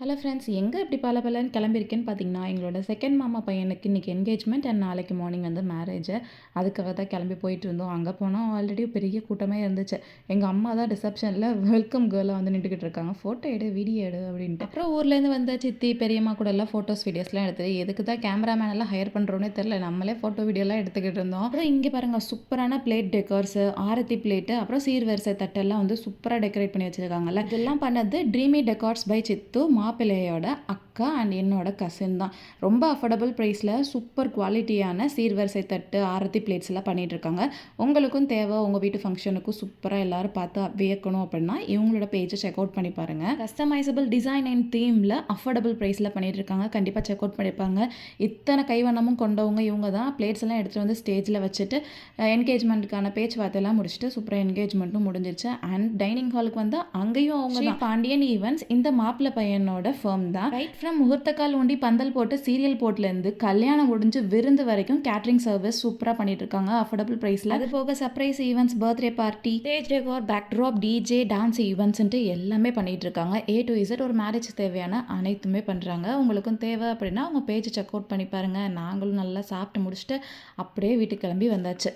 Hello friends, எங்கே இப்படி பலன்னு கிளம்பியிருக்கேன்னு பார்த்தீங்கன்னா, எங்களோட செகண்ட் மாமா பையனுக்கு இன்றைக்கி என்கேஜ்மெண்ட் அண்ட் நாளைக்கு மார்னிங் வந்து மேரேஜ். அதுக்காக தான் கிளம்பி போயிட்டு இருந்தோம். அங்கே போனால் ஆல்ரெடி பெரிய கூட்டமே இருந்துச்சு. எங்கள் அம்மா தான் ரிசப்ஷனில் வெல்கம் கேர்ளாக வந்து நின்றுக்கிட்டு இருக்காங்க. ஃபோட்டோ எடு, வீடியோ எடு அப்படின்ட்டு. அப்புறம் ஊர்லேருந்து வந்த சித்தி பெரியம்மா கூட எல்லாம் ஃபோட்டோஸ் வீடியோஸ்லாம் எடுத்து எதுக்கு தான் கேமராமேன் எல்லாம் ஹையர் பண்ணுறோன்னே தெரில. நம்மளே ஃபோட்டோ வீடியோலாம் எடுத்துக்கிட்டு இருந்தோம். அப்புறம் இங்கே பாருங்கள், சூப்பரான பிளேட் டெக்கர்ஸு, ஆரத்தி பிளேட்டு, அப்புறம் சீர்வரிசை தட்டெல்லாம் வந்து சூப்பராக டெக்கரேட் பண்ணி வச்சுருக்காங்கல்ல. இதெல்லாம் பண்ணது ட்ரீமி டெக்கார்ட்ஸ் பை சித்து, மாப்பிள்ளையோட அக்கா அண்ட் என்னோட கசின் தான். ரொம்ப அஃபோர்டபுள் ப்ரைஸில் சூப்பர் குவாலிட்டியான சீர்வரிசை தட்டு, ஆரத்தி பிளேட்ஸ் எல்லாம் பண்ணிகிட்ருக்காங்க. உங்களுக்கும் தேவை, உங்கள் வீட்டு ஃபங்க்ஷனுக்கும் சூப்பராக எல்லோரும் பார்த்து வியக்கணும் அப்படின்னா இவங்களோட பேஜை செக் அவுட் பண்ணி பாருங்கள். கஸ்டமைசபிள் டிசைன் அண்ட் தீமில் அஃபோர்டபுள் ப்ரைஸில் பண்ணிகிட்ருக்காங்க. கண்டிப்பாக செக் அவுட் பண்ணியிருப்பாங்க. இத்தனை கைவண்ணமும் கொண்டவங்க இவங்க தான். பிளேட்ஸ் எல்லாம் எடுத்துகிட்டு வந்து ஸ்டேஜில் வச்சுட்டு என்கேஜ்மெண்ட்டுக்கான பேச்சுவார்த்தையெல்லாம் முடிச்சுட்டு சூப்பராக என்கேஜ்மெண்ட்டும் முடிஞ்சிருச்சு. அண்ட் டைனிங் ஹாலுக்கு வந்து அங்கேயும் அவங்க தான் பாண்டியன் ஈவெண்ட்ஸ், இந்த மாப்பிள்ளை பையனோட ஃபர்ம் தான். ரைட் ஃப்ரம் முகூர்த்தக்கால் ஊண்டி பந்தல் போட்டு சீரியல் போட்லேருந்து கல்யாணம் முடிஞ்சு விருந்து வரைக்கும் கேட்ரிங் சர்வீஸ் சூப்பராக பண்ணிட்டு இருக்காங்க அஃபோர்டபுள் ப்ரைஸில். அது போக surprise events, birthday party, stage decor, backdrop, DJ, dance ஈவெண்ட்ஸ்ன்ட்டு எல்லாமே பண்ணிட்டு இருக்காங்க. A to Z ஒரு மேரேஜ் தேவையான அனைத்துமே பண்ணுறாங்க. உங்களுக்கும் தேவை அப்படின்னா அவங்க பேஜ் செக் அவுட் பண்ணி பாருங்கள். நாங்களும் நல்லா சாப்பிட்டு முடிச்சுட்டு அப்படியே வீட்டுக்கு கிளம்பி வந்தாச்சு.